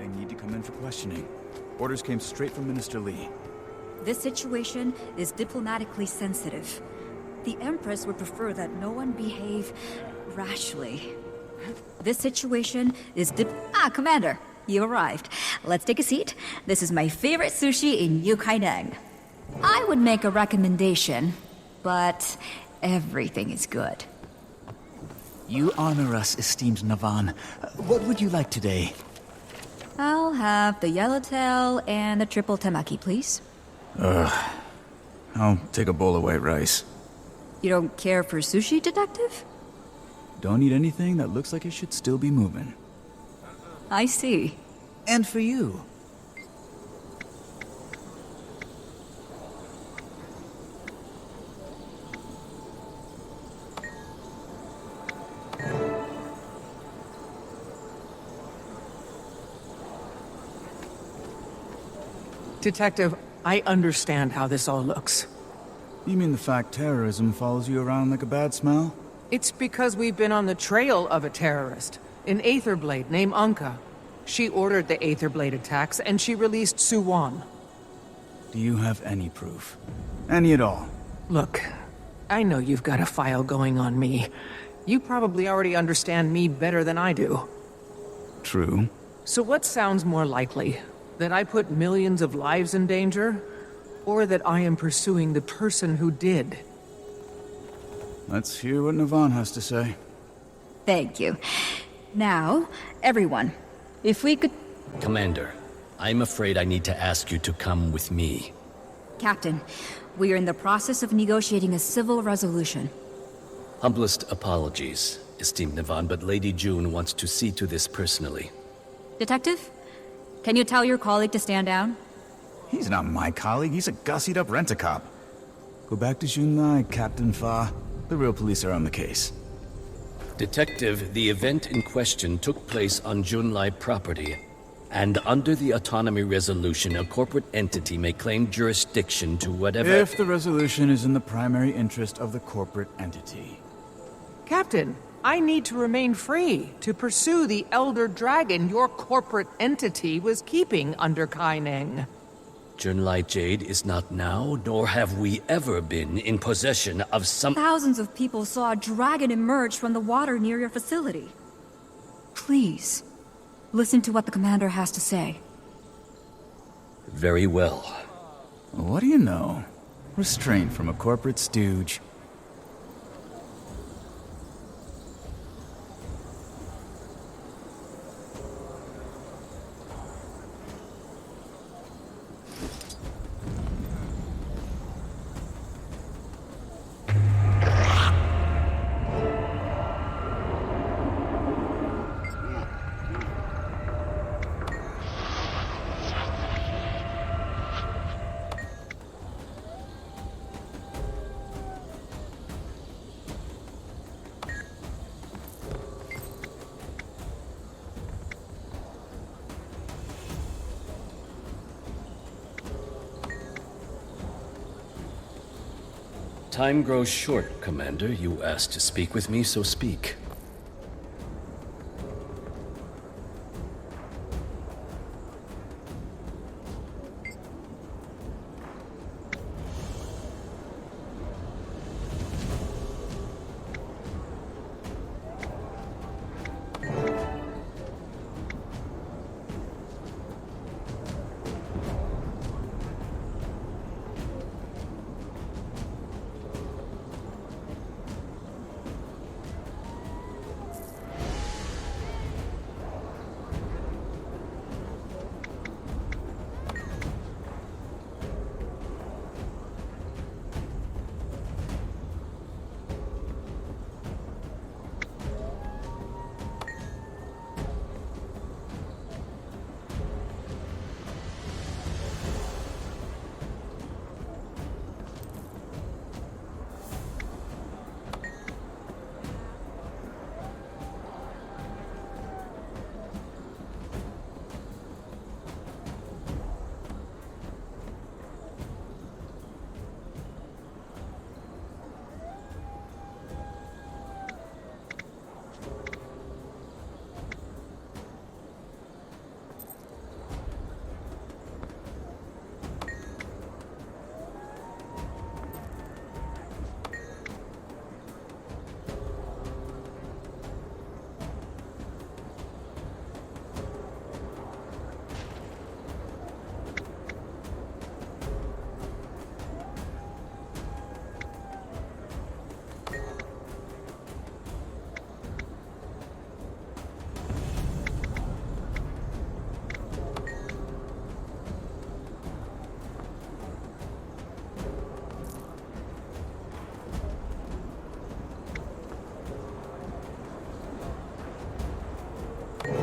They need to come in for questioning. Orders came straight from Minister Lee. This situation is diplomatically sensitive. The Empress would prefer that no one behave rashly. This situation is Commander, you arrived. Let's take a seat. This is my favorite sushi in Yukaineng. I would make a recommendation, but everything is good. You honor us, esteemed Navan. What would you like today? I'll have the yellowtail and the triple temaki, please. I'll take a bowl of white rice. You don't care for sushi, Detective? Don't eat anything that looks like it should still be moving. I see. And for you. Detective, I understand how this all looks. You mean the fact terrorism follows you around like a bad smell? It's because we've been on the trail of a terrorist, an Aetherblade named Anka. She ordered the Aetherblade attacks, and she released Suwon. Do you have any proof? Any at all? Look, I know you've got a file going on me. You probably already understand me better than I do. True. So what sounds more likely? That I put millions of lives in danger? Or that I am pursuing the person who did? Let's hear what Navan has to say. Thank you. Now, everyone, if we could... Commander, I'm afraid I need to ask you to come with me. Captain, we are in the process of negotiating a civil resolution. Humblest apologies, esteemed Navan, but Lady June wants to see to this personally. Detective, can you tell your colleague to stand down? He's not my colleague, he's a gussied-up rent-a-cop. Go back to Junlai, Captain Fa. The real police are on the case. Detective, the event in question took place on Junlai property, and under the autonomy resolution, a corporate entity may claim jurisdiction to whatever... If the resolution is in the primary interest of the corporate entity. Captain, I need to remain free to pursue the Elder Dragon your corporate entity was keeping under Kaineng. Junlai Jade is not now, nor have we ever been, in possession of some... Thousands of people saw a dragon emerge from the water near your facility. Please, listen to what the commander has to say. Very well. What do you know? Restraint from a corporate stooge. Time grows short, Commander. You asked to speak with me, so speak.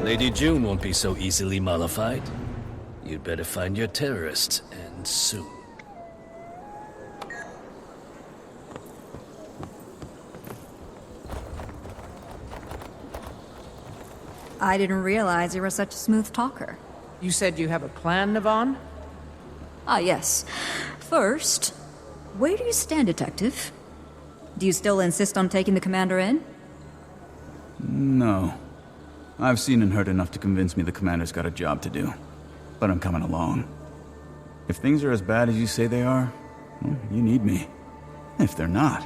Lady June won't be so easily mollified. You'd better find your terrorists, and soon. I didn't realize you were such a smooth talker. You said you have a plan, Navon? Ah, yes. First, where do you stand, Detective? Do you still insist on taking the commander in? No. I've seen and heard enough to convince me the commander's got a job to do. But I'm coming along. If things are as bad as you say they are, well, you need me. If they're not,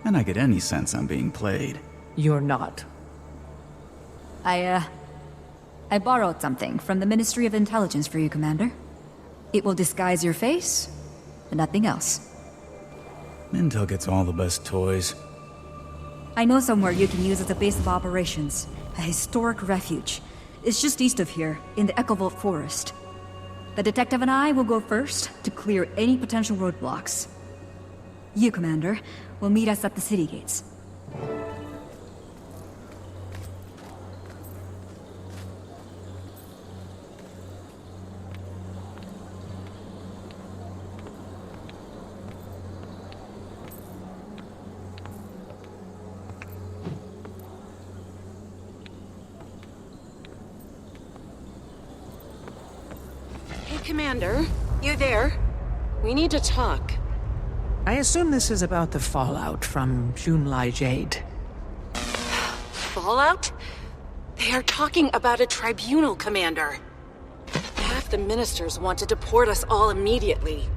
and I get any sense I'm being played. You're not. I borrowed something from the Ministry of Intelligence for you, Commander. It will disguise your face, and nothing else. Intel gets all the best toys. I know somewhere you can use as a base of operations. A historic refuge. It's just east of here, in the Echovolt Forest. The detective and I will go first to clear any potential roadblocks. You, Commander, will meet us at the city gates. Commander, you there? We need to talk. I assume this is about the fallout from Junlai Jade. Fallout? They are talking about a tribunal, Commander. Half the ministers want to deport us all immediately.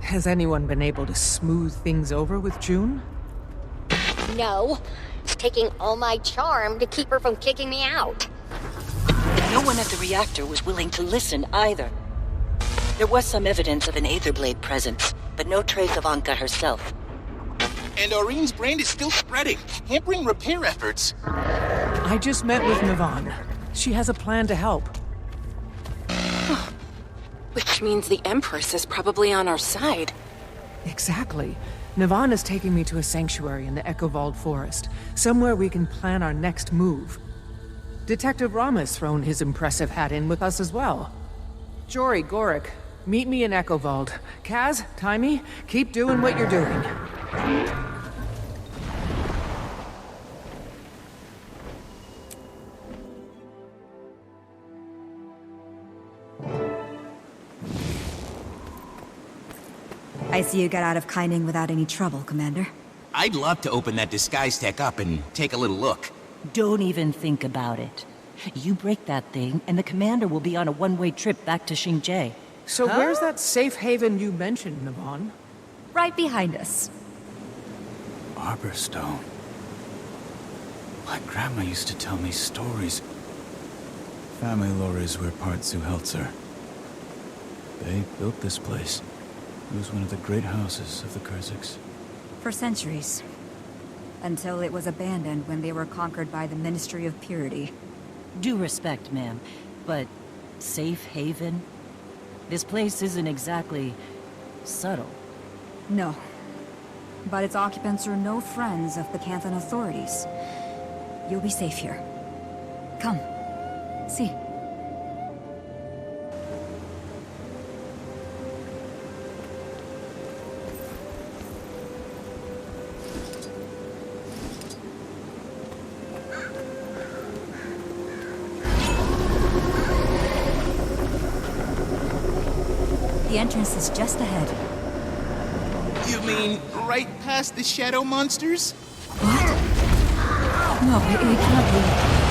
Has anyone been able to smooth things over with June? No. It's taking all my charm to keep her from kicking me out. No one at the reactor was willing to listen either. There was some evidence of an Aetherblade presence, but no trace of Anka herself. And Aureen's brand is still spreading, hampering repair efforts. I just met with Navon. She has a plan to help. Which means the Empress is probably on our side. Exactly. Navon is taking me to a sanctuary in the Echovolt Forest, somewhere we can plan our next move. Detective Rama's thrown his impressive hat in with us as well. Jory, Gorik, meet me in Echovolt. Kaz, Timey, keep doing what you're doing. I see you got out of Kaining without any trouble, Commander. I'd love to open that disguise tech up and take a little look. Don't even think about it. You break that thing, and the commander will be on a one-way trip back to Xinjie. So where's that safe haven you mentioned, Navon? Right behind us. Arborstone. My grandma used to tell me stories. Family lore is where part Zuhelzer. They built this place. It was one of the great houses of the Kurziks. For centuries. Until it was abandoned when they were conquered by the Ministry of Purity. Due respect, ma'am, but safe haven? This place isn't exactly subtle. No. But its occupants are no friends of the Canthan authorities. You'll be safe here. Come. See. The entrance is just ahead. You mean right past the shadow monsters? What? No, it can't be.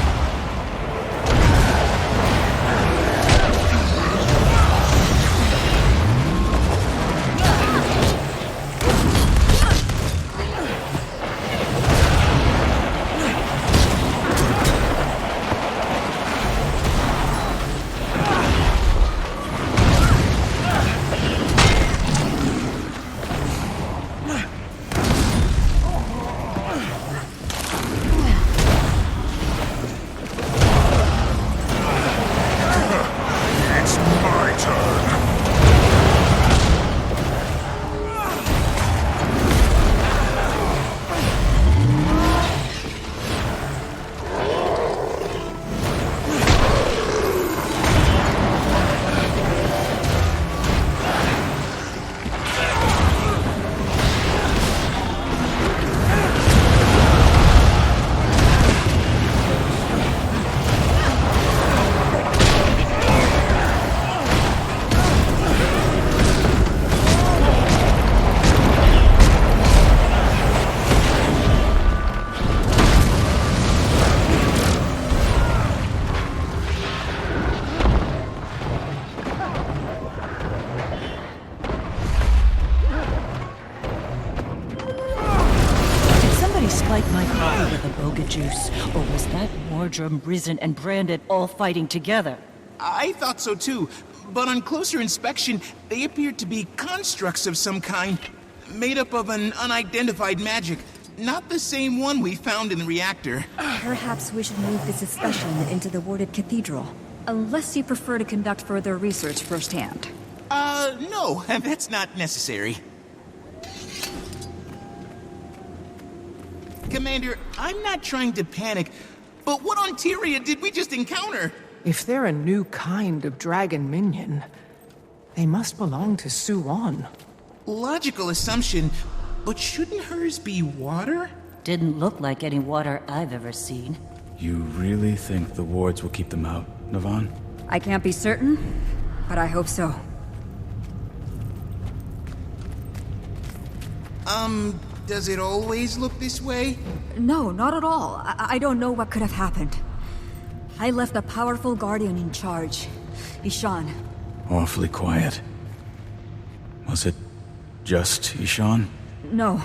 Eardrum, Risen, and Branded all fighting together. I thought so too, but on closer inspection, they appeared to be constructs of some kind, made up of an unidentified magic. Not the same one we found in the reactor. Perhaps we should move this discussion into the warded cathedral. Unless you prefer to conduct further research firsthand. No, that's not necessary. Commander, I'm not trying to panic, but what on Tyria did we just encounter? If they're a new kind of dragon minion, they must belong to Suwon. Logical assumption, but shouldn't hers be water? Didn't look like any water I've ever seen. You really think the wards will keep them out, Navan? I can't be certain, but I hope so. Does it always look this way? No, not at all. I don't know what could have happened. I left a powerful guardian in charge, Ishan. Awfully quiet. Was it just Ishan? No,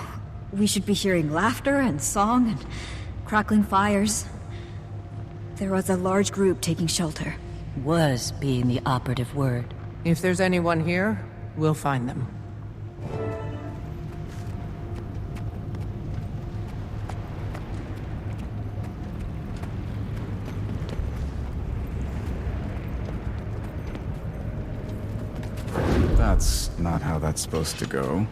we should be hearing laughter and song and crackling fires. There was a large group taking shelter. Was being the operative word. If there's anyone here, we'll find them. That's not how that's supposed to go.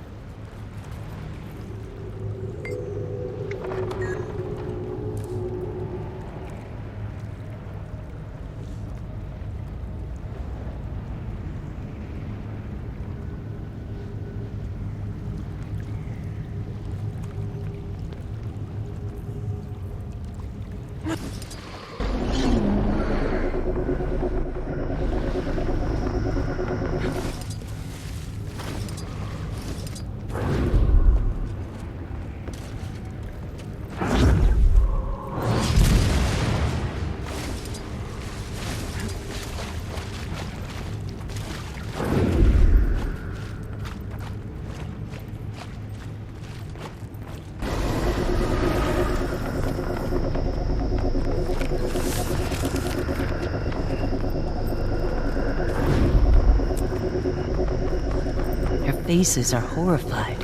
Faces are horrified.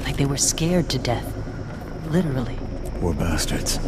Like they were scared to death. Literally. Poor bastards.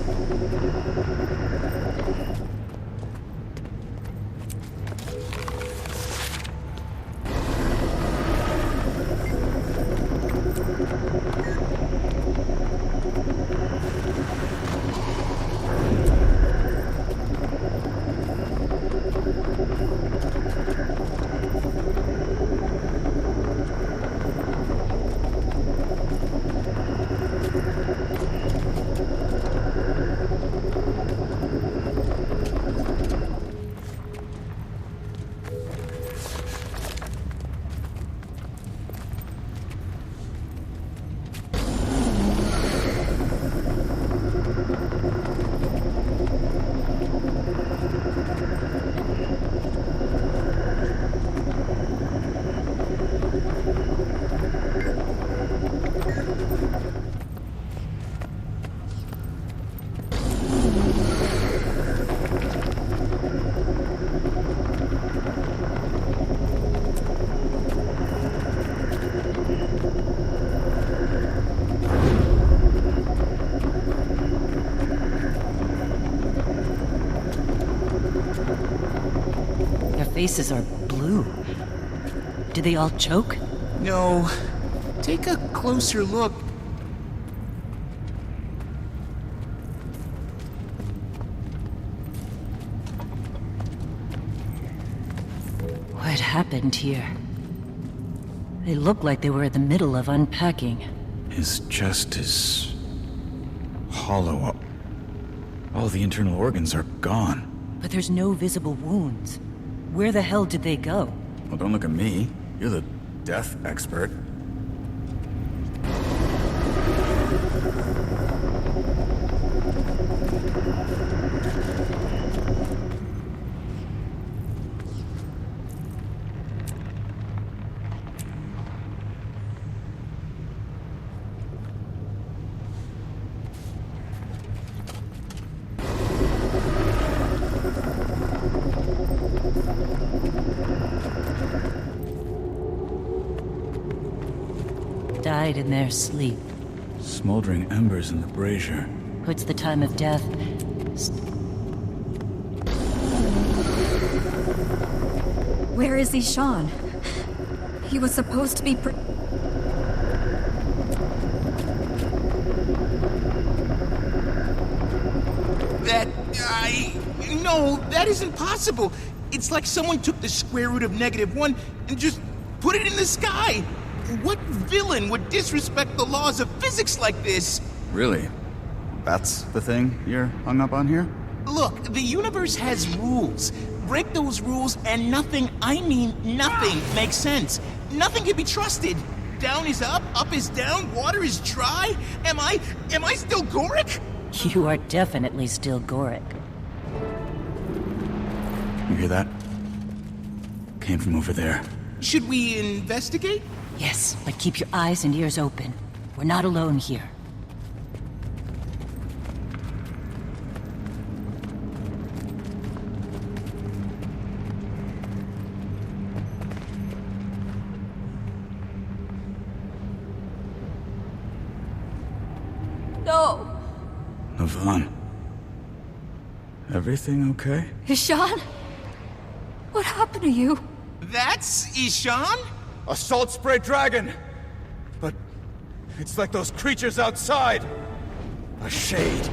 Faces are blue. Did they all choke? No. Take a closer look. What happened here? They look like they were in the middle of unpacking. His chest is hollow. All the internal organs are gone. But there's no visible wounds. Where the hell did they go? Well, don't look at me. You're the death expert. died in their sleep. Smoldering embers in the brazier. Puts the time of death... Where is Ishan? He was supposed to be No, that isn't possible. It's like someone took the square root of -1 and just put it in the sky. What villain would disrespect the laws of physics like this? Really? That's the thing you're hung up on here? Look, the universe has rules. Break those rules and nothing, I mean nothing, makes sense. Nothing can be trusted. Down is up is down, water is dry. Am I still Goric? You are definitely still Goric. You hear that? Came from over there. Should we investigate? Yes, but keep your eyes and ears open. We're not alone here. No! Navan. Everything okay? Ishan? What happened to you? That's Ishan? A salt spray dragon! But it's like those creatures outside. A shade.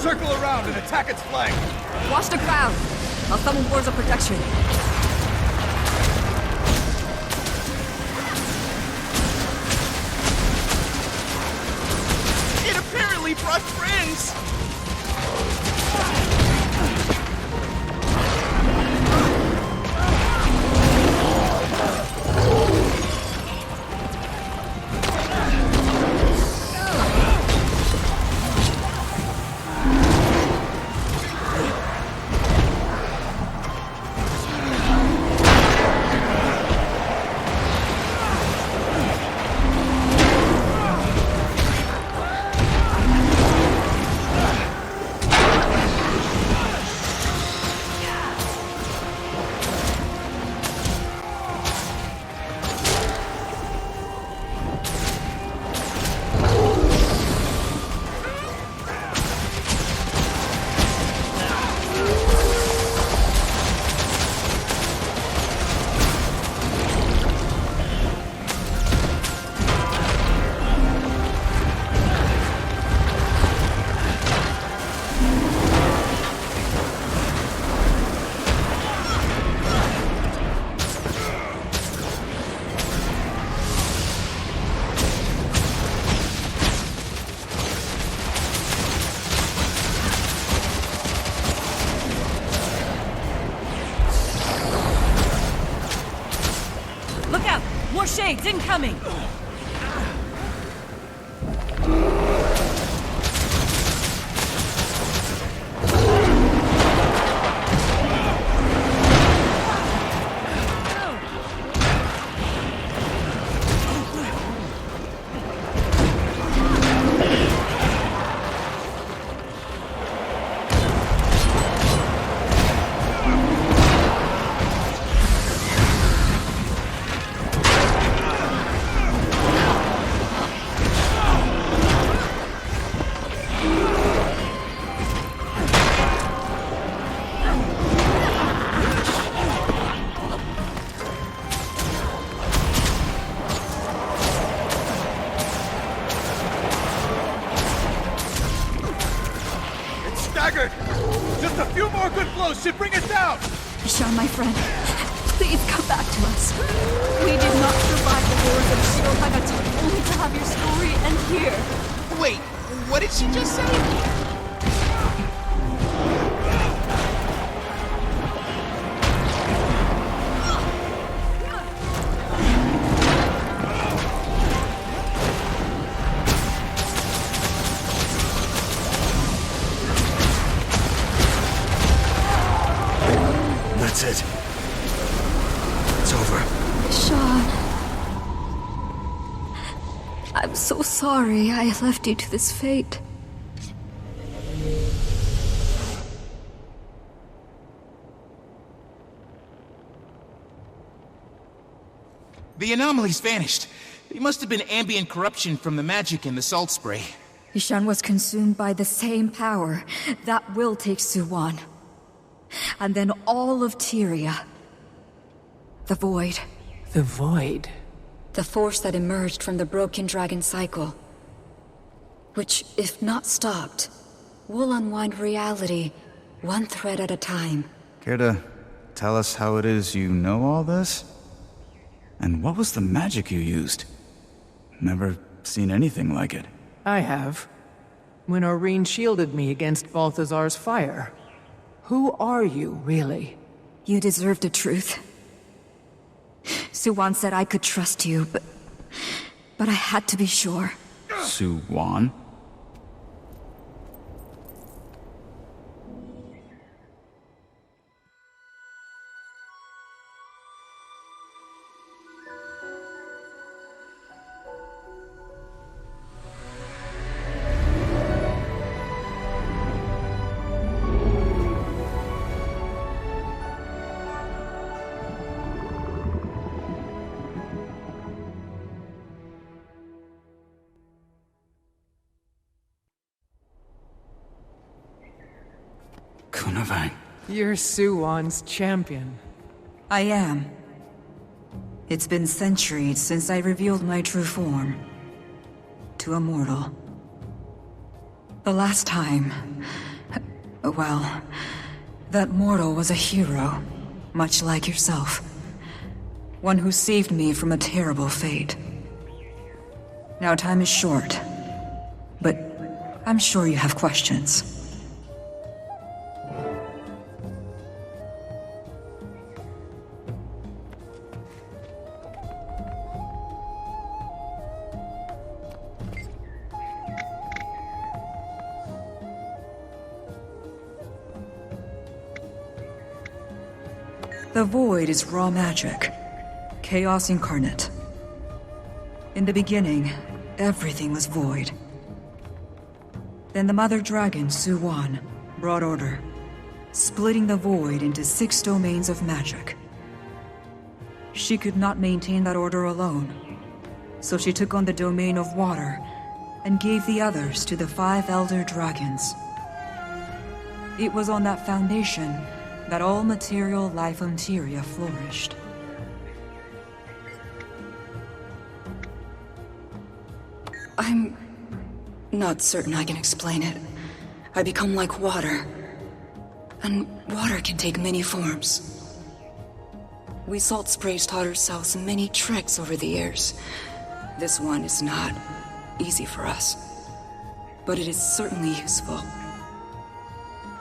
Circle around and attack its flank! Watch the crowd! I'll summon wards of protection. It apparently brought friends! Shades incoming! Just a few more good blows should bring it down! Ishan, my friend, please come back to us. We did not survive the horrors of Shirogane only to have your story end here. Wait, what did she just say? That's it. It's over. Sean. I'm so sorry I left you to this fate. The anomaly's vanished. It must have been ambient corruption from the magic in the salt spray. Ishan was consumed by the same power that will take Suwon. And then all of Tyria. The Void. The Void? The force that emerged from the broken dragon cycle. Which, if not stopped, will unwind reality one thread at a time. Care to tell us how it is you know all this? And what was the magic you used? Never seen anything like it. I have. When Oreen shielded me against Balthazar's fire. Who are you, really? You deserve the truth. Suwon said I could trust you, but I had to be sure. Suwon? You're Suwon's champion. I am. It's been centuries since I revealed my true form. To a mortal. The last time... well... that mortal was a hero. Much like yourself. One who saved me from a terrible fate. Now time is short. But I'm sure you have questions. The Void is raw magic. Chaos incarnate. In the beginning, everything was void. Then the Mother Dragon, Suwon, brought order, splitting the Void into 6 domains of magic. She could not maintain that order alone, so she took on the domain of water and gave the others to the 5 Elder Dragons. It was on that foundation that all material life on Tyria flourished. I'm not certain I can explain it. I become like water. And water can take many forms. We Salt Sprays taught ourselves many tricks over the years. This one is not easy for us. But it is certainly useful.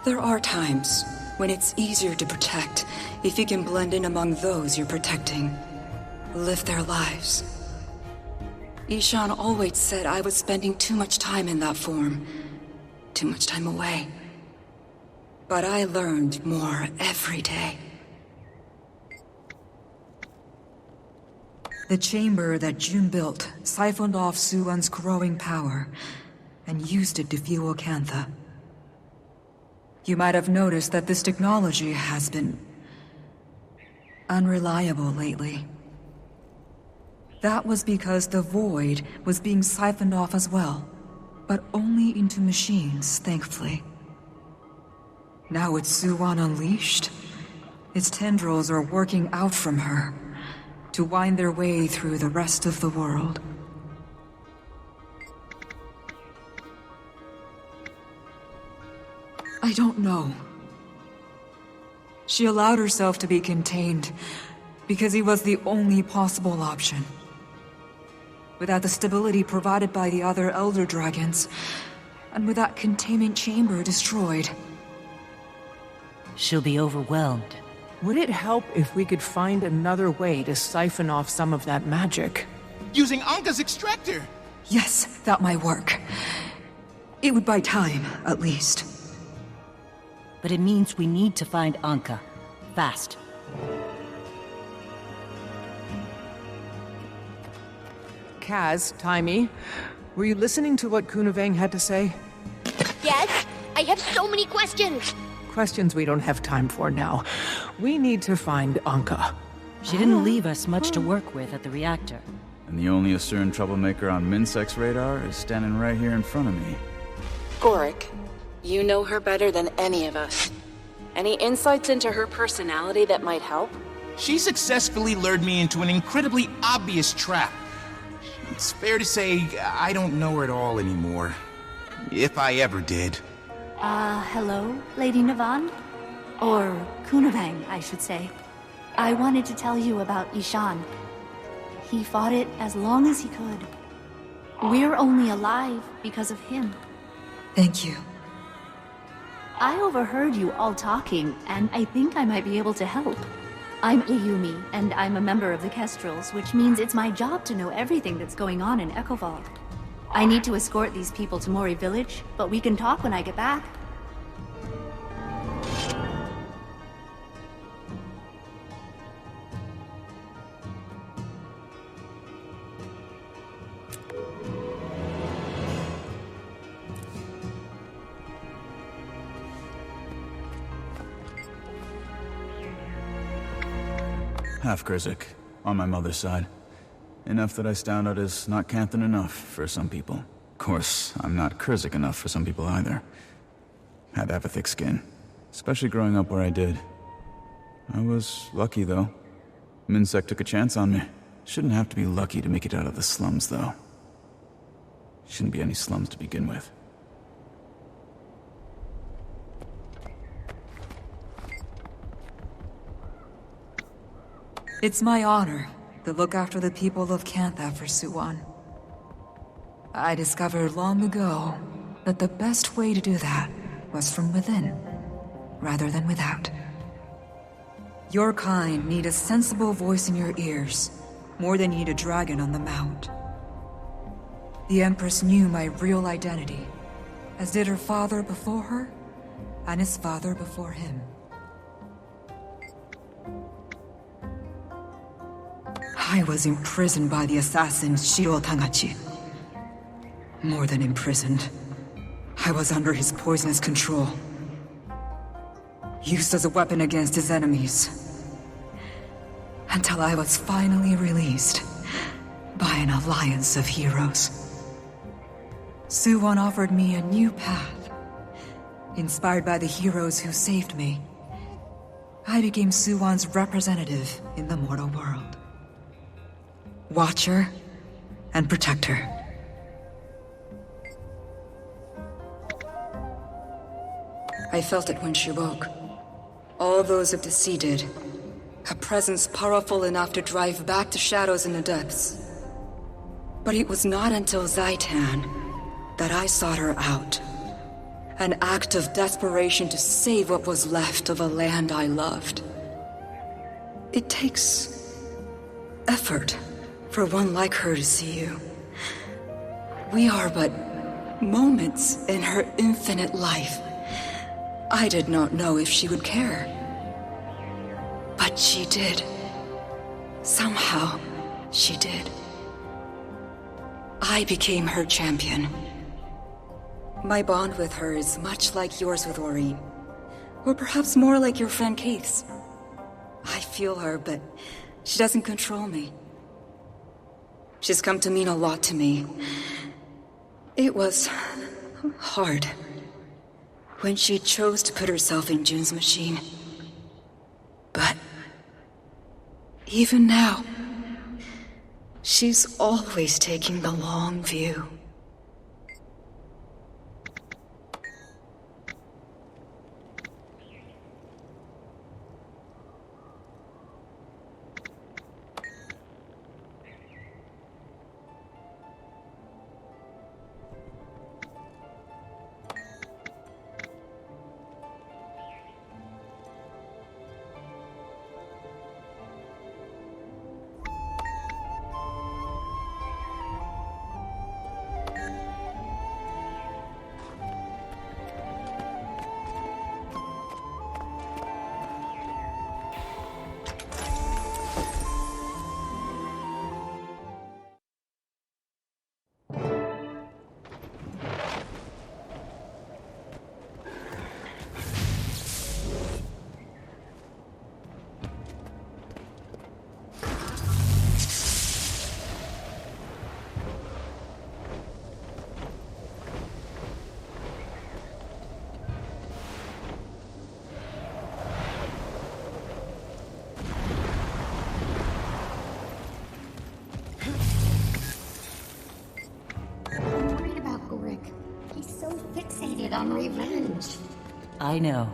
There are times when it's easier to protect if you can blend in among those you're protecting. Live their lives. Ishan always said I was spending too much time in that form. Too much time away. But I learned more every day. The chamber that June built siphoned off Suwon's growing power and used it to fuel Cantha. You might have noticed that this technology has been unreliable lately. That was because the Void was being siphoned off as well, but only into machines, thankfully. Now with Suwon unleashed, its tendrils are working out from her to wind their way through the rest of the world. I don't know. She allowed herself to be contained because he was the only possible option. Without the stability provided by the other Elder Dragons, and with that containment chamber destroyed. She'll be overwhelmed. Would it help if we could find another way to siphon off some of that magic? Using Anka's extractor! Yes, that might work. It would buy time, at least. But it means we need to find Anka. Fast. Kaz, Timey, were you listening to what Kunavang had to say? Yes? I have so many questions! Questions we don't have time for now. We need to find Anka. She didn't leave us much to work with at the reactor. And the only Asuran troublemaker on Minsec's radar is standing right here in front of me. Gorik, you know her better than any of us. Any insights into her personality that might help? She successfully lured me into an incredibly obvious trap. It's fair to say I don't know her at all anymore. If I ever did. Hello, Lady Navan? Or Kunavang, I should say. I wanted to tell you about Ishan. He fought it as long as he could. We're only alive because of him. Thank you. I overheard you all talking, and I think I might be able to help. I'm Ayumi, and I'm a member of the Kestrels, which means it's my job to know everything that's going on in Echovald. I need to escort these people to Mori Village, but we can talk when I get back. Half Krizik, on my mother's side. Enough that I stand out as not Canthan enough for some people. Of course, I'm not Krizik enough for some people either. Had to have a thick skin, especially growing up where I did. I was lucky, though. Minsec took a chance on me. Shouldn't have to be lucky to make it out of the slums, though. Shouldn't be any slums to begin with. It's my honor to look after the people of Cantha for Suwan. I discovered long ago that the best way to do that was from within, rather than without. Your kind need a sensible voice in your ears, more than you need a dragon on the mount. The Empress knew my real identity, as did her father before her, and his father before him. I was imprisoned by the assassin Shiro Tangachi. More than imprisoned. I was under his poisonous control. Used as a weapon against his enemies. Until I was finally released by an alliance of heroes. Suwon offered me a new path. Inspired by the heroes who saved me, I became Suwon's representative in the mortal world. Watcher and protector. I felt it when she woke. All those of the sea did. A presence powerful enough to drive back the shadows in the depths. But it was not until Zaitan that I sought her out. An act of desperation to save what was left of a land I loved. It takes effort for one like her to see you. We are but moments in her infinite life. I did not know if she would care. But she did. Somehow, she did. I became her champion. My bond with her is much like yours with Aurene. Or perhaps more like your friend Keith's. I feel her, but she doesn't control me. She's come to mean a lot to me. It was hard when she chose to put herself in June's machine. But even now, she's always taking the long view. fixated on revenge. I know.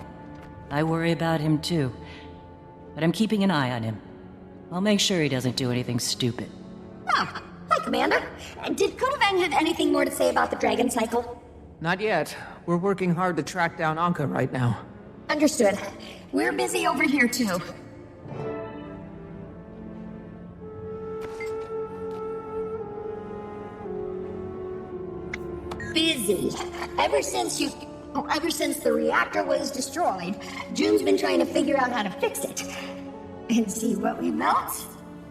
I worry about him too. But I'm keeping an eye on him. I'll make sure he doesn't do anything stupid. Oh, hi, Commander. Did Kodavang have anything more to say about the Dragon Cycle? Not yet. We're working hard to track down Anka right now. Understood. We're busy over here, too. Busy. Ever since the reactor was destroyed, June's been trying to figure out how to fix it. And see what we built?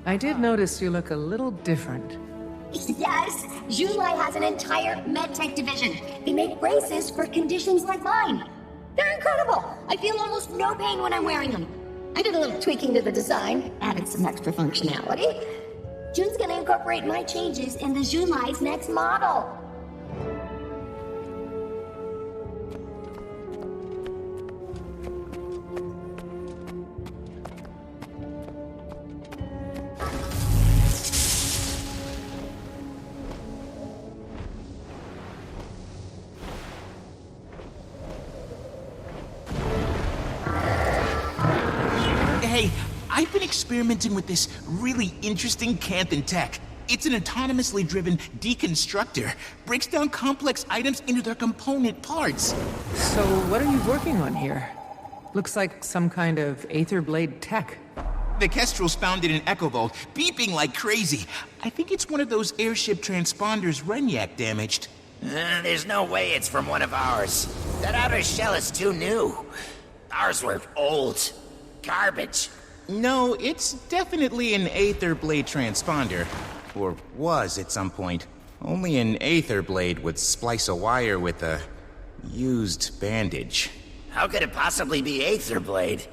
I did notice you look a little different. Yes, Junlai has an entire medtech division. They make braces for conditions like mine. They're incredible. I feel almost no pain when I'm wearing them. I did a little tweaking to the design, added some extra functionality. June's gonna incorporate my changes in the Junlai's next model. Hey, I've been experimenting with this really interesting Canthan tech. It's an autonomously driven deconstructor. Breaks down complex items into their component parts. So what are you working on here? Looks like some kind of Aether Blade tech. The Kestrels found it in Echo Vault, beeping like crazy. I think it's one of those airship transponders Renyak damaged. There's no way it's from one of ours. That outer shell is too new. Ours were old. Garbage. No, it's definitely an Aether Blade transponder. Or was at some point. Only an Aether Blade would splice a wire with a used bandage. How could it possibly be Aether Blade?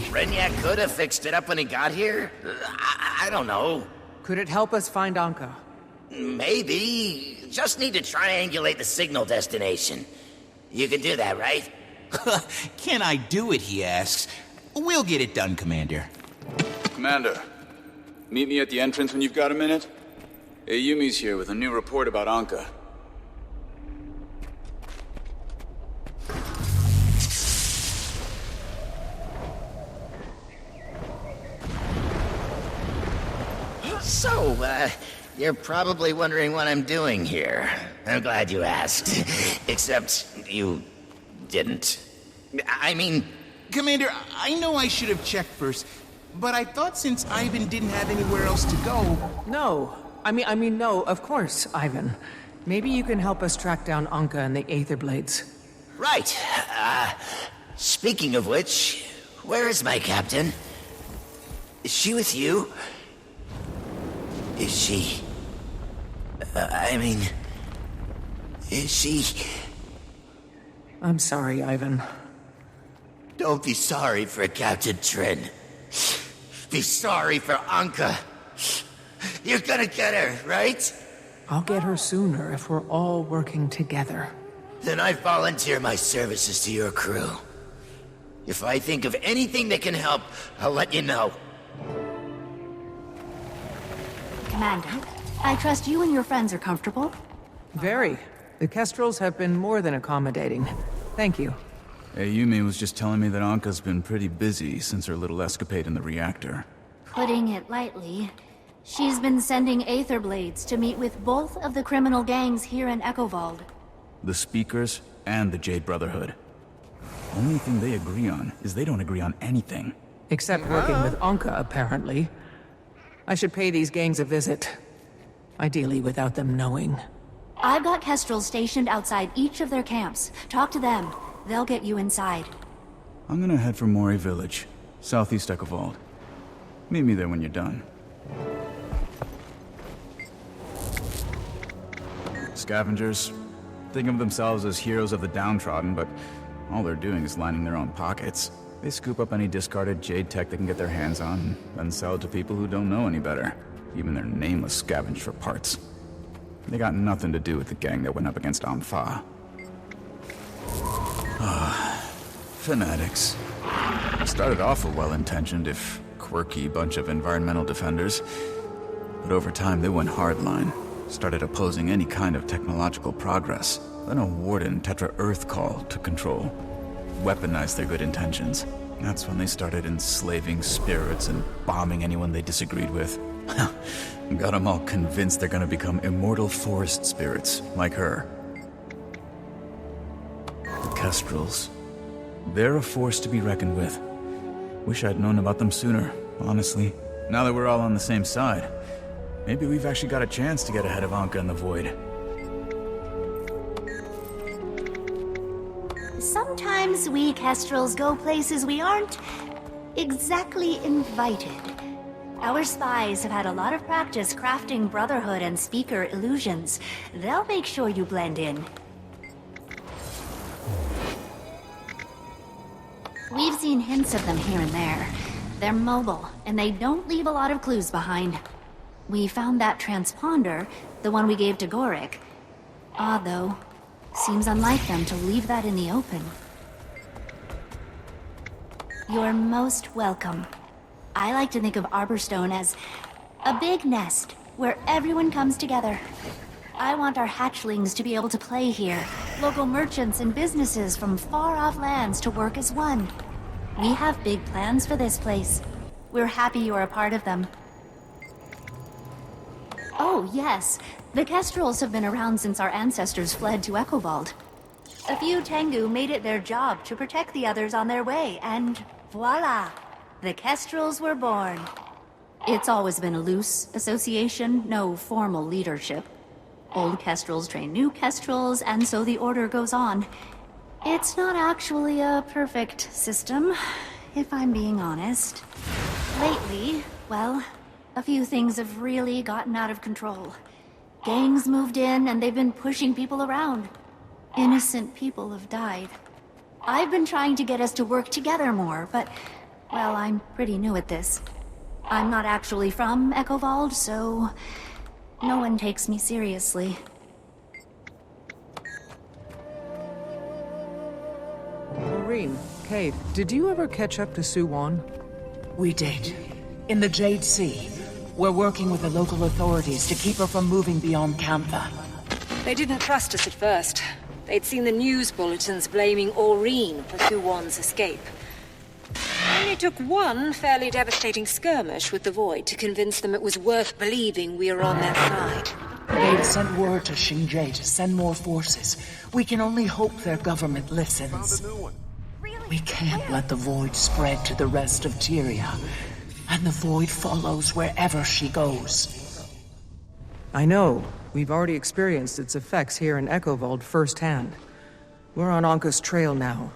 Renyak could have fixed it up when he got here? I don't know. Could it help us find Anka? Maybe. Just need to triangulate the signal destination. You can do that, right? Can I do it, he asks. We'll get it done, Commander. Commander, meet me at the entrance when you've got a minute. Ayumi's here with a new report about Anka. So, you're probably wondering what I'm doing here. I'm glad you asked. Except you didn't. I mean... Commander, I know I should have checked first, but I thought since Ivan didn't have anywhere else to go... No. I mean, no, of course, Ivan. Maybe you can help us track down Anka and the Aether Blades. Right. Speaking of which, where is my captain? Is she with you? Is she... is she... I'm sorry, Ivan. Don't be sorry for Captain Trin. Be sorry for Anka. You're gonna get her, right? I'll get her sooner if we're all working together. Then I volunteer my services to your crew. If I think of anything that can help, I'll let you know. Commander, I trust you and your friends are comfortable? Very. The Kestrels have been more than accommodating. Thank you. Ayumi was just telling me that Anka's been pretty busy since her little escapade in the reactor. Putting it lightly, she's been sending Aether Blades to meet with both of the criminal gangs here in Echovald. The Speakers and the Jade Brotherhood. Only thing they agree on is they don't agree on anything. Except working with Anka, apparently. I should pay these gangs a visit. Ideally without them knowing. I've got Kestrels stationed outside each of their camps. Talk to them. They'll get you inside. I'm gonna head for Mori Village, southeast Echovald. Meet me there when you're done. Scavengers think of themselves as heroes of the downtrodden, but all they're doing is lining their own pockets. They scoop up any discarded Jade tech they can get their hands on, and then sell it to people who don't know any better. Even their nameless scavenge for parts. They got nothing to do with the gang that went up against Ampha. Fanatics. Started off a well-intentioned, if quirky, bunch of environmental defenders. But over time, they went hardline. started opposing any kind of technological progress. Then a warden Tetra Earth call took control, weaponized their good intentions. That's when they started enslaving spirits and bombing anyone they disagreed with. Got them all convinced they're gonna become immortal forest spirits, like her. The Kestrels. They're a force to be reckoned with. Wish I'd known about them sooner, honestly. Now that we're all on the same side, maybe we've actually got a chance to get ahead of Anka in the Void. Sometimes we Kestrels go places we aren't exactly invited. Our spies have had a lot of practice crafting Brotherhood and Speaker illusions. They'll make sure you blend in. We've seen hints of them here and there. They're mobile, and they don't leave a lot of clues behind. We found that transponder, the one we gave to Gorik. Odd, though. Seems unlike them to leave that in the open. You're most welcome. I like to think of Arborstone as a big nest where everyone comes together. I want our hatchlings to be able to play here, local merchants and businesses from far-off lands to work as one. We have big plans for this place. We're happy you're a part of them. Oh, yes. The Kestrels have been around since our ancestors fled to Echovald. A few Tengu made it their job to protect the others on their way, and voila! The Kestrels were born. It's always been a loose association, no formal leadership. Old Kestrels train new Kestrels, and so the order goes on. It's not actually a perfect system, if I'm being honest. Lately, well, a few things have really gotten out of control. Gangs moved in, and they've been pushing people around. Innocent people have died. I've been trying to get us to work together more, but, well, I'm pretty new at this. I'm not actually from Echovald, so no one takes me seriously. Maureen, Kate, did you ever catch up to Suwon? We did. In the Jade Sea. We're working with the local authorities to keep her from moving beyond Kantha. They didn't trust us at first. They'd seen the news bulletins blaming Aureen for Suwon's escape. Only took one fairly devastating skirmish with the Void to convince them it was worth believing we were on their side. They'd sent word to Xingye to send more forces. We can only hope their government listens. We can't let the Void spread to the rest of Tyria. And the Void follows wherever she goes. I know. We've already experienced its effects here in Echovald firsthand. We're on Anka's trail now.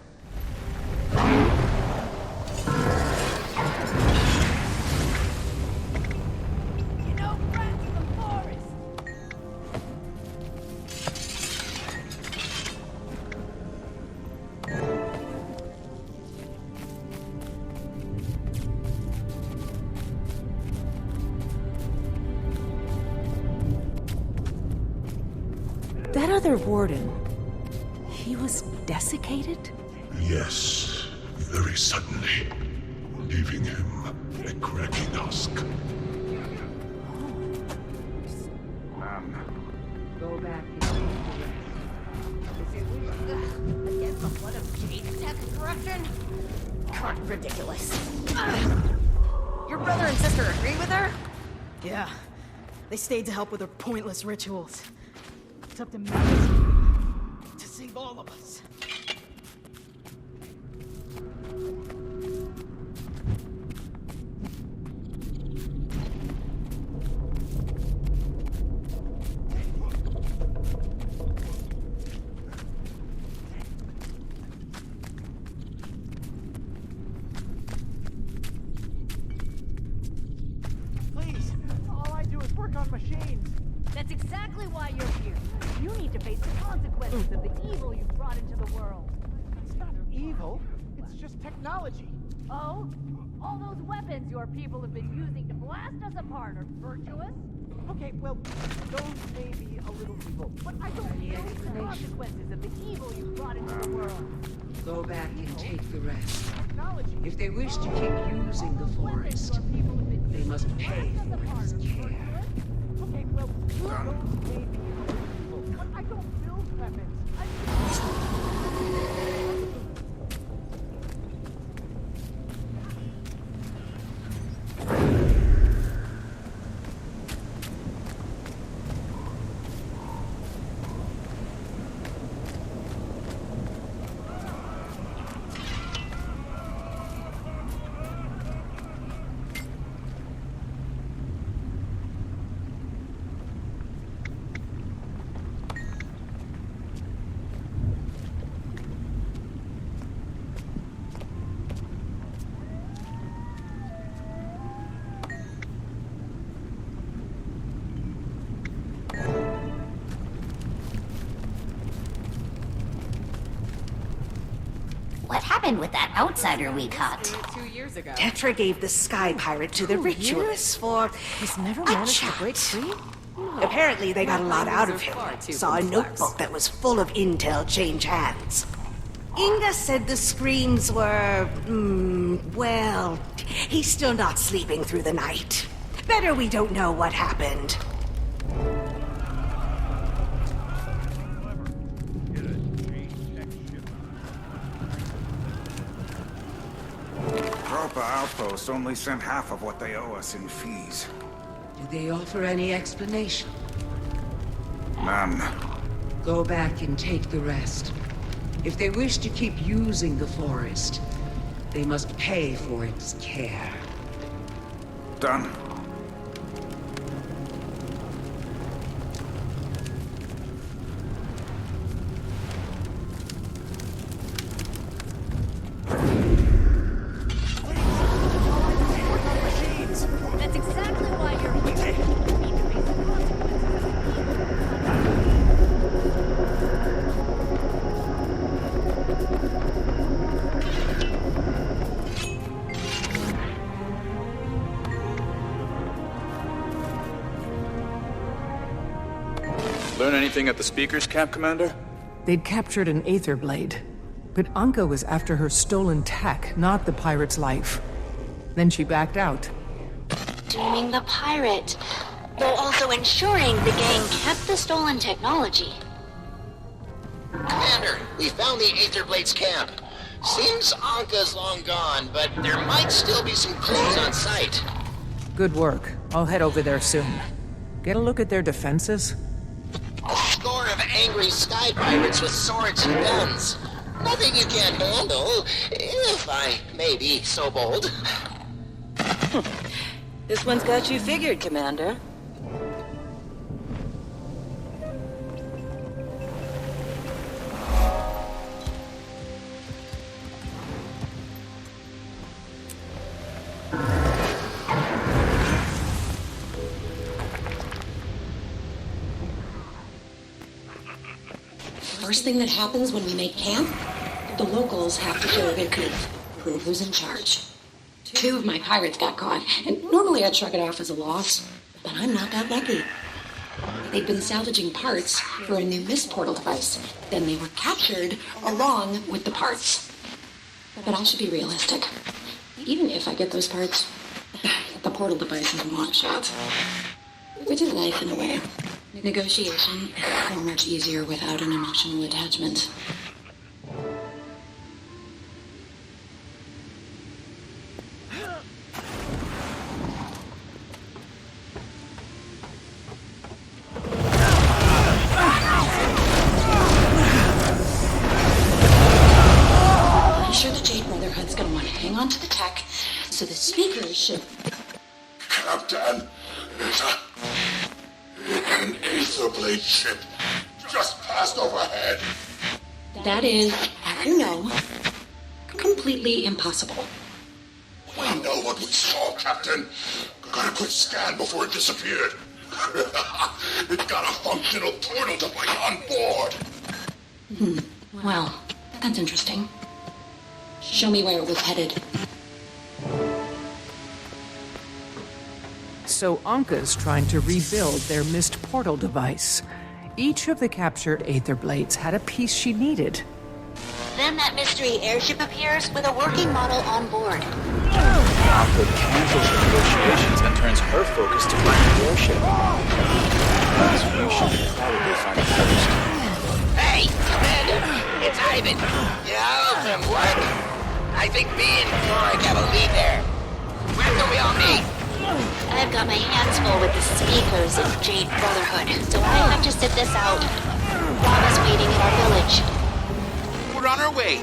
That other warden, he was desiccated? Yes, very suddenly, leaving him a cracking husk. Go back Against the blood of Jade Tech corruption? God, ridiculous. Your brother and sister agree with her? Yeah. They stayed to help with her pointless rituals. It's up to me to save all of us. Please, all I do is work on machines. That's exactly why you're here. You need to face the consequences of the evil you brought into the world. It's not evil. It's just technology. Oh? All those weapons your people have been using to blast us apart are virtuous? Okay, well, those may be a little evil. But I don't know the consequences of the evil you brought into the world. Go back and take the rest. If they wish to keep using the forest, they must pay for its care. Okay, What happened with that outsider we caught? 2 years ago. Tetra gave the Sky Pirate to the ritualists for He's never a managed to chat. break free? Apparently they got a lot out of him. Far too Saw a complex. notebook that was full of intel change hands. Inga said the screams were, well, he's still not sleeping through the night. Better we don't know what happened. Tropa Outpost only sent half of what they owe us in fees. Did they offer any explanation? None. Go back and take the rest. If they wish to keep using the forest, they must pay for its care. Done. That's exactly why you're here. Learn anything at the speakers camp, Commander? They'd captured an Aether Blade, but Anka was after her stolen tech, not the pirate's life. Then she backed out. Dooming the pirate, though also ensuring the gang kept the stolen technology. Commander, we found the Aetherblade's camp. Seems Anka's long gone, but there might still be some clues on site. Good work. I'll head over there soon. Get a look at their defenses? A score of angry sky pirates with swords and guns. Nothing you can't handle, if I may be so bold. This one's got you figured, Commander. First thing that happens when we make camp, the locals have to show their proof. Prove who's in charge. 2 of my pirates got caught, and normally I'd shrug it off as a loss, but I'm not that lucky. They'd been salvaging parts for a new mist portal device. Then they were captured along with the parts. But I should be realistic. Even if I get those parts, the portal device is a long shot. Which is life in a way. Negotiation is much easier without an emotional attachment. I'm sure the Jade Brotherhood's gonna want to hang on to the tech, so the speakers should... Captain, it's an Aetherblade ship just passed overhead. That is, as you know, completely impossible. We know what we saw, Captain. Got a quick scan before it disappeared. It got a functional portal device on board. Well, that's interesting. Show me where it was headed. So Anka's trying to rebuild their mist portal device. Each of the captured Aether Blades had a piece she needed. Then that mystery airship appears with a working model on board. Anka cancels the negotiations and turns her focus to finding the airship. We should probably find it first. Hey, Commander! It's Ivan! You owe him what? I think me and Norn have a lead there. Where can we all meet? I've got my hands full with the speakers of Jade Brotherhood, so I have to sit this out. Rama's waiting in our village. We're on our way.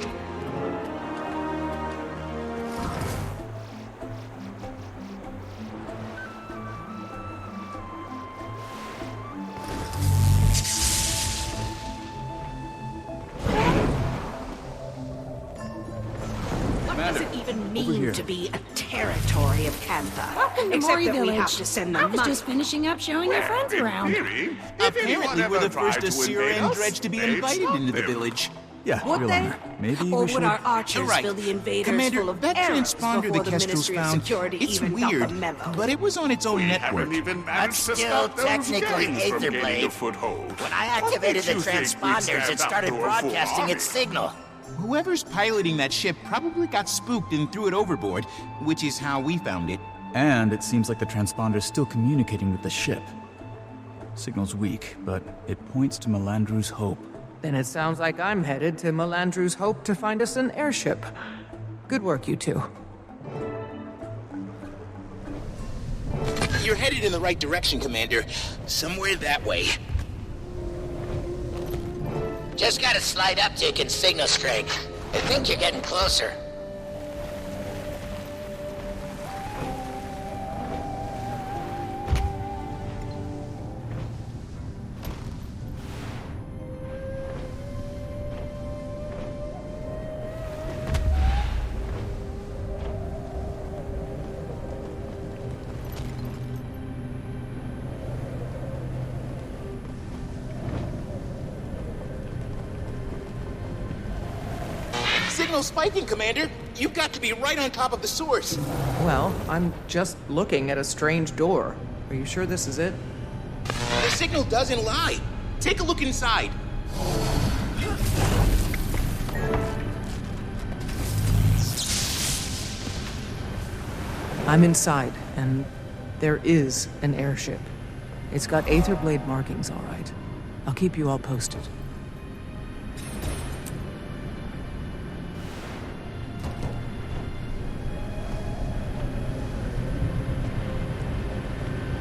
What does it even over mean here. to be a territory of Kantha? Welcome to Except Mori that we Village. have to send I them was money. just finishing up showing your friends around. Apparently, we're the first Assyria and Dredge to be invited into the village. Yeah, Would Your they? Honor. Maybe Or we should... would our archers Right. fill the invaders Commander, full of that arrows transponder before the the Kestrels Ministry of found, Security it's even got weird, the memo? but it was on its own network. But still technically Aetherblade. When I activated the transponders, it started broadcasting its signal. Whoever's piloting that ship probably got spooked and threw it overboard, which is how we found it. And it seems like the transponder's still communicating with the ship. Signal's weak, but it points to Melandru's hope. Then it sounds like I'm headed to Melandru's hope to find us an airship. Good work, you two. You're headed in the right direction, Commander. Somewhere that way. Just got a slight uptick in signal strength. I think you're getting closer. Signal spiking, Commander. You've got to be right on top of the source. Well, I'm just looking at a strange door. Are you sure this is it? The signal doesn't lie. Take a look inside. I'm inside, and there is an airship. It's got Aetherblade markings, all right. I'll keep you all posted.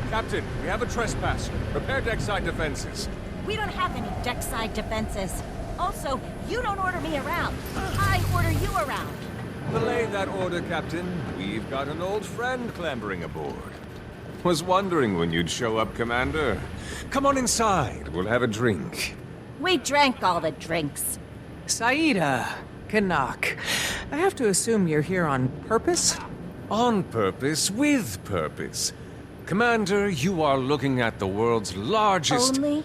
Captain, we have a trespass. Prepare deckside defenses. We don't have any deckside defenses. Also, you don't order me around. I order you around. Belay that order, Captain. We've got an old friend clambering aboard. Was wondering when you'd show up, Commander. Come on inside. We'll have a drink. We drank all the drinks. Saida, Kanak. I have to assume you're here on purpose? On purpose, with purpose. Commander, you are looking at the world's largest... Only?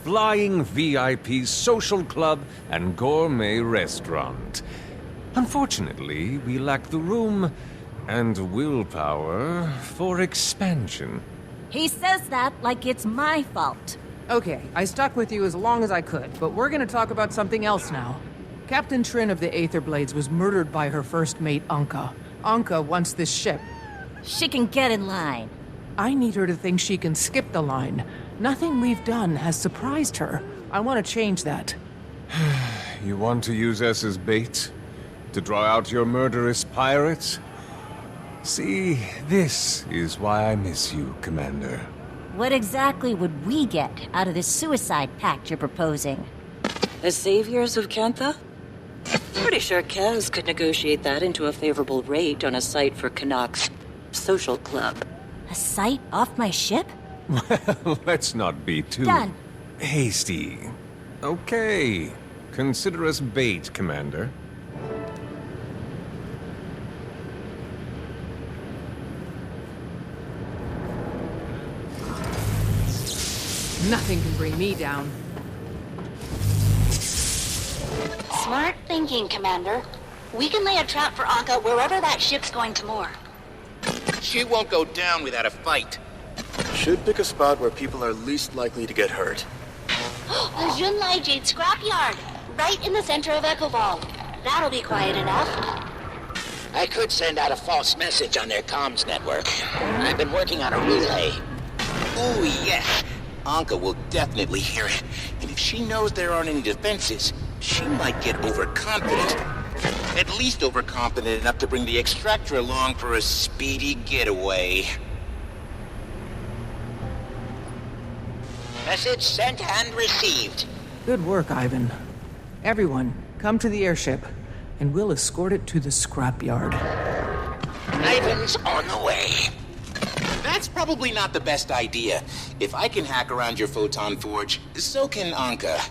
Flying VIP social club and gourmet restaurant. Unfortunately, we lack the room and willpower for expansion. He says that like it's my fault. Okay, I stuck with you as long as I could, but we're gonna talk about something else now. Captain Trin of the Aetherblades was murdered by her first mate, Anka. Anka wants this ship. She can get in line. I need her to think she can skip the line. Nothing we've done has surprised her. I want to change that. You want to use us as bait? To draw out your murderous pirates? See, this is why I miss you, Commander. What exactly would we get out of this suicide pact you're proposing? The saviors of Kantha? Pretty sure Kaz could negotiate that into a favorable rate on a site for Kanak's social club. A site off my ship? Well, let's not be too... Done. hasty. Okay. Consider us bait, Commander. Nothing can bring me down. Smart thinking, Commander. We can lay a trap for Anka wherever that ship's going to moor. She won't go down without a fight. Should pick a spot where people are least likely to get hurt. The Junlai Jade scrapyard, right in the center of Echovald. That'll be quiet enough. I could send out a false message on their comms network. I've been working on a relay. Oh, yes. Anka will definitely hear it. And if she knows there aren't any defenses, she might get overconfident. At least overconfident enough to bring the extractor along for a speedy getaway. Message sent and received. Good work, Ivan. Everyone, come to the airship, and we'll escort it to the scrapyard. Ivan's on the way. That's probably not the best idea. If I can hack around your photon forge, so can Anka.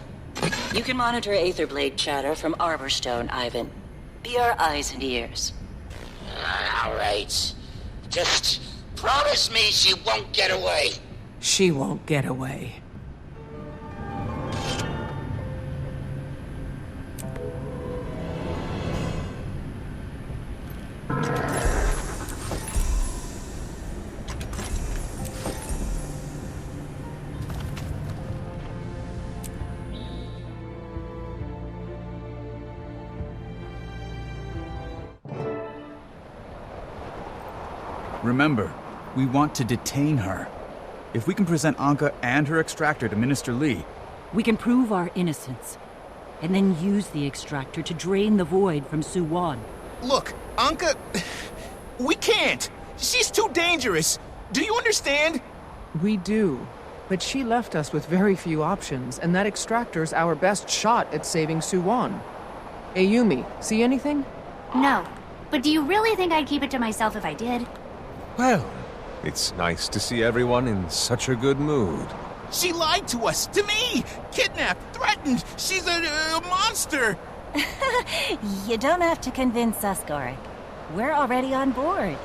You can monitor Aetherblade chatter from Arborstone, Ivan. Be our eyes and ears. All right. Just promise me she won't get away. She won't get away. Remember, we want to detain her. If we can present Anka and her extractor to Minister Lee... We can prove our innocence, and then use the extractor to drain the void from Suwon. Look, Anka... We can't! She's too dangerous! Do you understand? We do. But she left us with very few options, and that extractor's our best shot at saving Suwon. Ayumi, see anything? No. But do you really think I'd keep it to myself if I did? Well, it's nice to see everyone in such a good mood. She lied to us, to me! Kidnapped, threatened, she's a monster! You don't have to convince us, Gorik. We're already on board.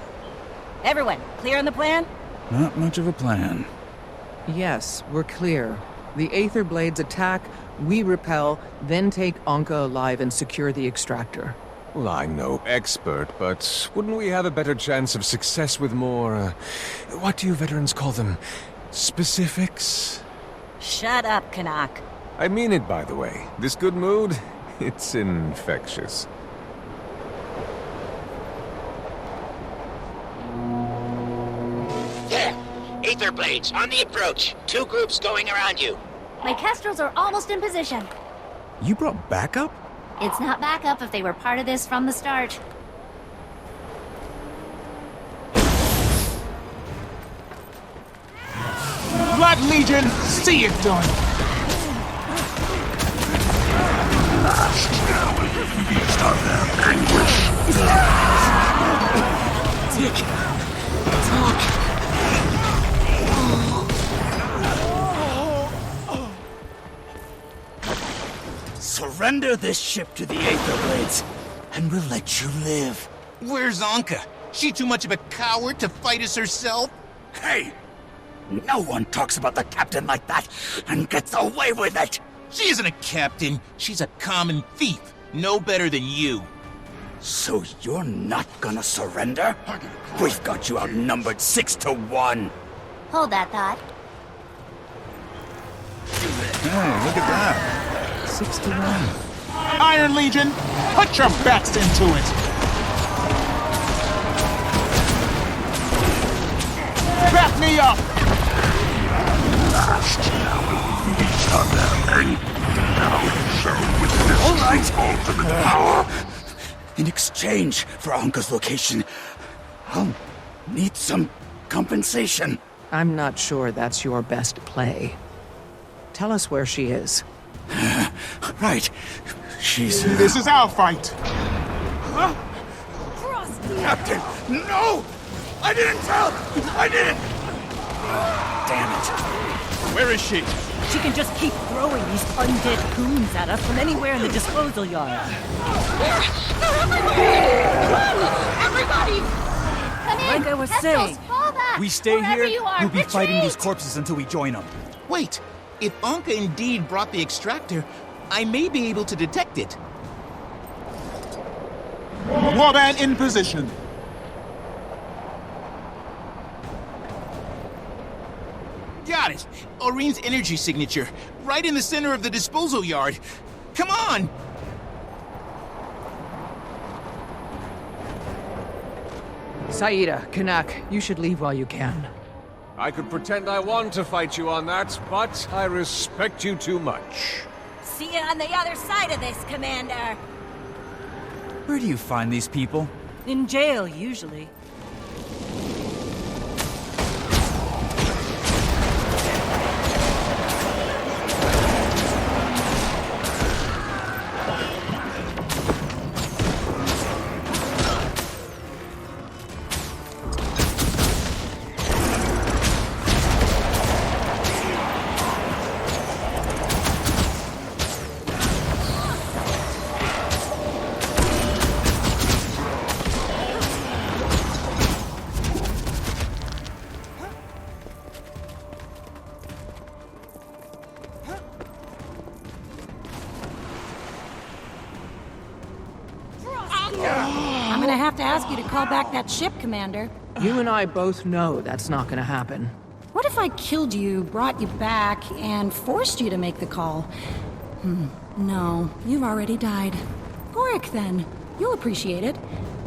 Everyone, clear on the plan? Not much of a plan. Yes, we're clear. The Aetherblades attack, we repel, then take Anka alive and secure the extractor. Well, I'm no expert, but wouldn't we have a better chance of success with more, what do you veterans call them? Specifics? Shut up, Canuck. I mean it, by the way. This good mood, it's infectious. There! Aetherblades, on the approach. 2 groups going around you. My Kestrels are almost in position. You brought backup? It's not backup if they were part of this from the start. Black Legion, see it done! Surrender this ship to the Aetherblades, and we'll let you live. Where's Anka? She too much of a coward to fight us herself? Hey! No one talks about the captain like that, and gets away with it! She isn't a captain. She's a common thief. No better than you. So you're not gonna surrender? We've got you outnumbered 6-1. Hold that thought. Hey, look at that. 6-1. Iron Legion, put your backs into it! Back me up! All right. Ultimate power. In exchange for Anka's location, I'll need some compensation. I'm not sure that's your best play. Tell us where she is. Right. She's... This is our fight. Huh? Captain, no! I didn't tell! I didn't! Damn it. Where is she? She can just keep throwing these undead goons at us from anywhere in the disposal yard. They're everywhere! Run! Everybody! Come in! Like I was Kestrels, saying, fall back! we stay Wherever here, you are, we'll be retreat! fighting these corpses until we join them. Wait, if Anka indeed brought the extractor, I may be able to detect it. Warband in position. Got it. Aureen's energy signature, right in the center of the disposal yard. Come on! Saida, Kanak, you should leave while you can. I could pretend I want to fight you on that, but I respect you too much. See you on the other side of this, Commander. Where do you find these people? In jail, usually. I'm gonna have to ask you to call back that ship, Commander. You and I both know that's not gonna happen. What if I killed you, brought you back, and forced you to make the call? No, you've already died. Gorik, then. You'll appreciate it.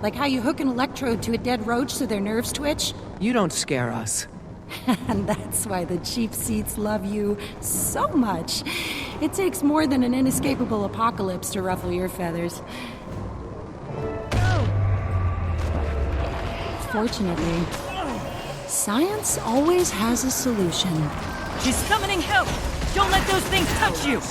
Like how you hook an electrode to a dead roach so their nerves twitch. You don't scare us. And that's why the cheap seats love you so much. It takes more than an inescapable apocalypse to ruffle your feathers. Fortunately, science always has a solution. She's summoning help! Don't let those things touch you!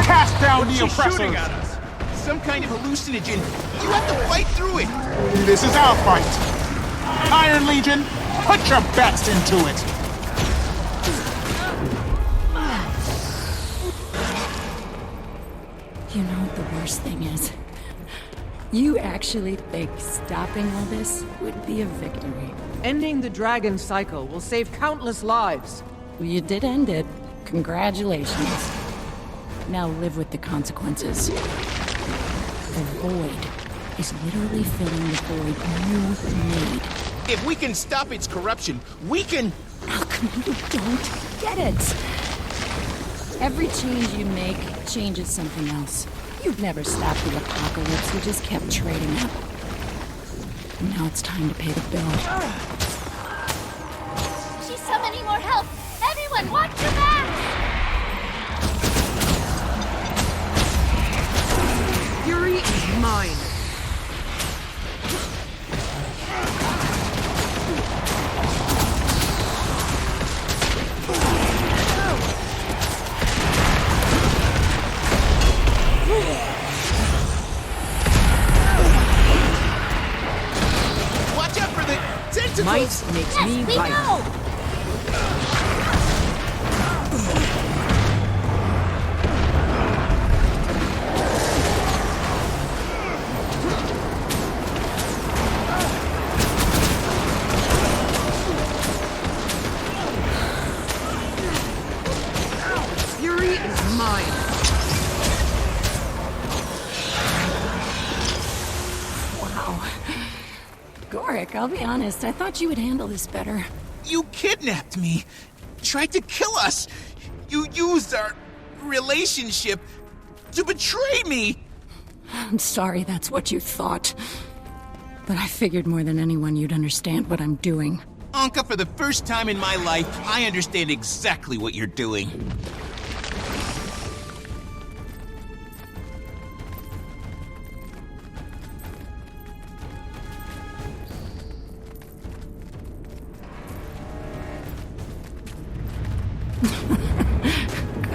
Cast down the She's oppressors! shooting at us. Some kind of hallucinogen. You have to fight through it. This is our fight. Iron Legion, put your best into it. You know what the worst thing is? You actually think stopping all this would be a victory. Ending the dragon cycle will save countless lives. Well, you did end it. Congratulations. Now live with the consequences. The void is literally filling the void you made. If we can stop its corruption, we can... Malcolm, you don't get it. Every change you make changes something else. You've never stopped the apocalypse, you just kept trading up. And now it's time to pay the bill. She's summoning more help! Everyone, watch your back! Fury is mine. Watch out for the tentacles! Might makes me right. Fury is mine. Wow. Gorik, I'll be honest, I thought you would handle this better. You kidnapped me. Tried to kill us. You used our relationship to betray me. I'm sorry that's what you thought. But I figured more than anyone you'd understand what I'm doing. Anka, for the first time in my life, I understand exactly what you're doing.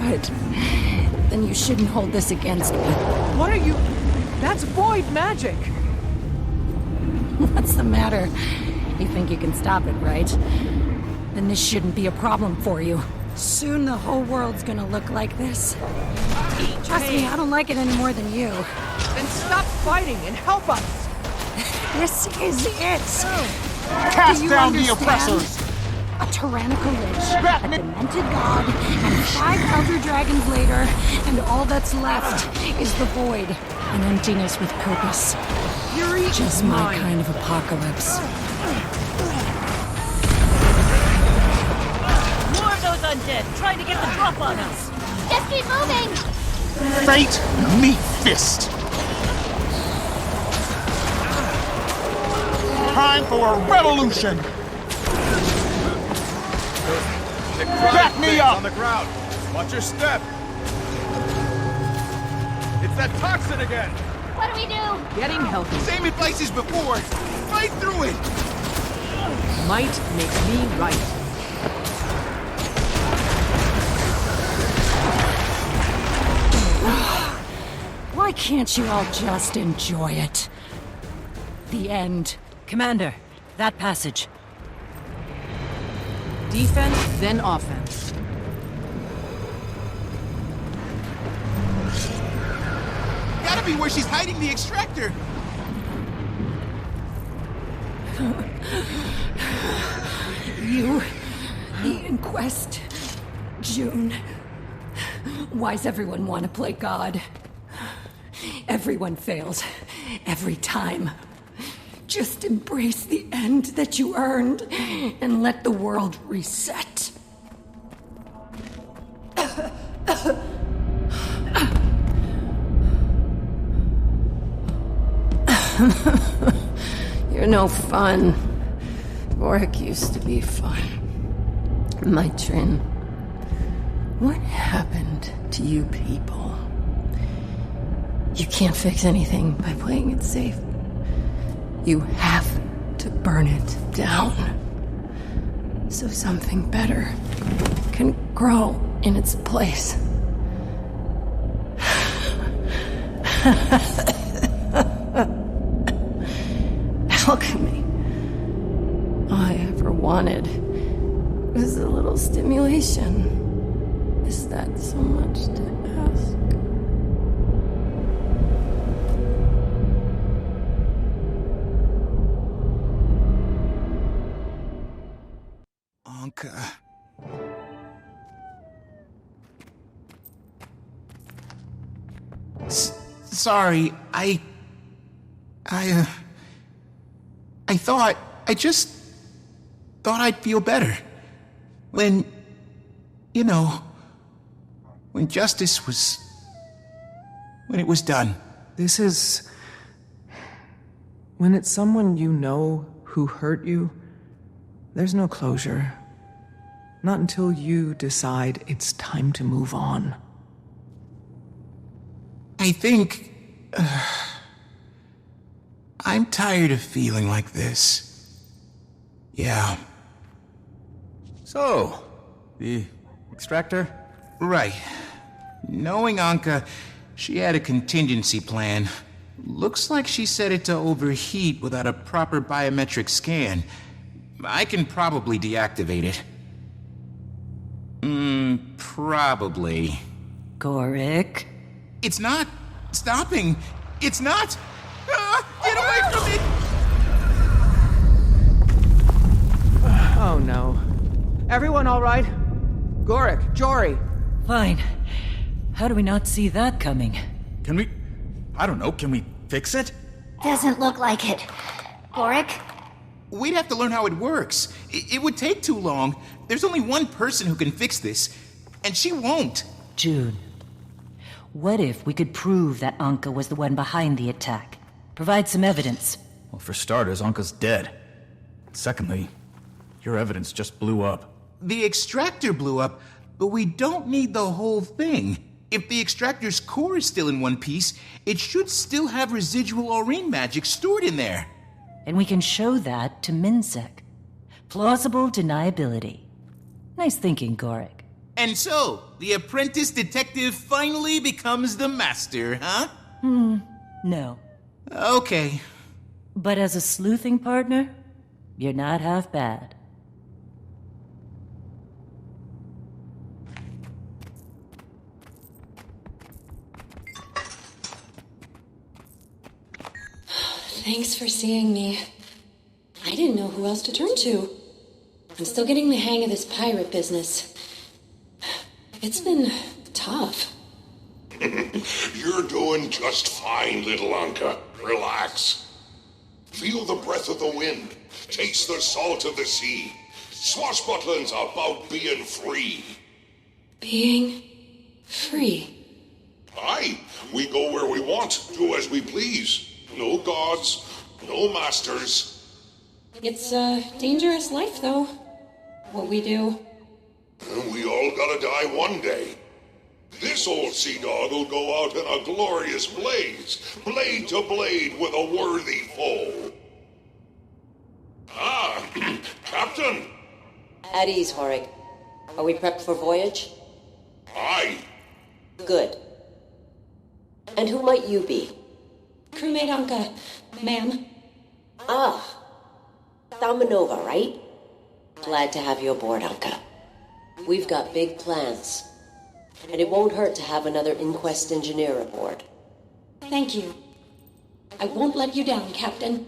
Good. Then you shouldn't hold this against me. What are you... That's void magic! What's the matter? You think you can stop it, right? Then this shouldn't be a problem for you. Soon the whole world's gonna look like this. Trust me, I don't like it any more than you. Then stop fighting and help us! This is it! Cast Do you down the understand? oppressors! A tyrannical lich, a demented god, and 5 elder dragons later, and all that's left is the void. An emptiness with purpose. Fury Just is my mine. kind of apocalypse. undead trying to get the drop on us. Just keep moving! Fate me fist! Time for a revolution! Back me up! On the ground. Watch your step. It's that toxin again. What do we do? Getting healthy. Same advice as before. Fight through it. Might makes me right. Why can't you all just enjoy it? The end. Commander, that passage. Defense, then offense. Gotta be where she's hiding the extractor. You, the Inquest, June. Why's everyone want to play God? Everyone fails, every time. Just embrace the end that you earned, and let the world reset. You're no fun. Gorik used to be fun. My Trin. What happened to you people? You can't fix anything by playing it safe. You have to burn it down. So something better can grow in its place. Alchemy. All I ever wanted was a little stimulation. Is that so much to ask? Anka. Sorry, I just thought I'd feel better. When, when justice was... when it was done. This is... when it's someone you know who hurt you, there's no closure. Not until you decide it's time to move on. I think... I'm tired of feeling like this. Yeah. So, the extractor? Right. Knowing Anka, she had a contingency plan. Looks like she set it to overheat without a proper biometric scan. I can probably deactivate it. Probably. Gorik? It's not stopping. It's not. Get away from me! Oh no. Everyone all right? Gorik, Jory. Fine. How do we not see that coming? Can we... I don't know, can we fix it? Doesn't look like it. Gorik? We'd have to learn how it works. It would take too long. There's only one person who can fix this, and she won't. June, what if we could prove that Anka was the one behind the attack? Provide some evidence. Well, for starters, Anka's dead. Secondly, your evidence just blew up. The extractor blew up, but we don't need the whole thing. If the extractor's core is still in one piece, it should still have residual Aurene magic stored in there. And we can show that to Minsec. Plausible deniability. Nice thinking, Gorik. And so, the apprentice detective finally becomes the master, huh? No. Okay. But as a sleuthing partner, you're not half bad. Thanks for seeing me. I didn't know who else to turn to. I'm still getting the hang of this pirate business. It's been tough. You're doing just fine, little Anka. Relax. Feel the breath of the wind. Taste the salt of the sea. Swashbuckling's about being free. being free. Aye, we go where we want, do as we please. No gods, no masters. It's a dangerous life, though. What we do. We all gotta die one day. This old sea dog will go out in a glorious blaze, blade to blade with a worthy foe. Ah, Captain! At ease, Horik. Are we prepped for voyage? Aye. Good. And who might you be? Crewmate Anka, ma'am. Ah. Thalmanova, right? Glad to have you aboard, Anka. We've got big plans. And it won't hurt to have another inquest engineer aboard. Thank you. I won't let you down, Captain.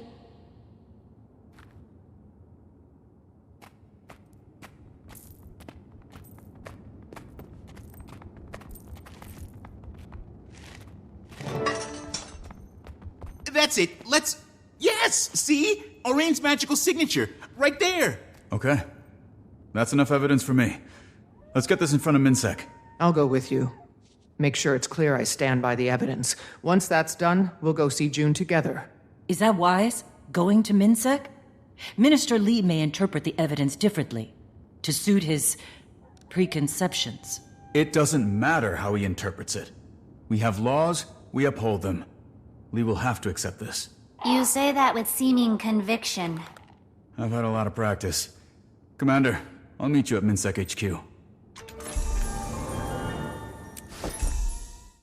That's it. Let's... Yes! See? Oraine's magical signature. Right there. Okay. That's enough evidence for me. Let's get this in front of MinSec. I'll go with you. Make sure it's clear I stand by the evidence. Once that's done, we'll go see June together. Is that wise? Going to MinSec? Minister Lee may interpret the evidence differently, to suit his preconceptions. It doesn't matter how he interprets it. We have laws, we uphold them. Lee will have to accept this. You say that with seeming conviction. I've had a lot of practice. Commander, I'll meet you at MinSec HQ.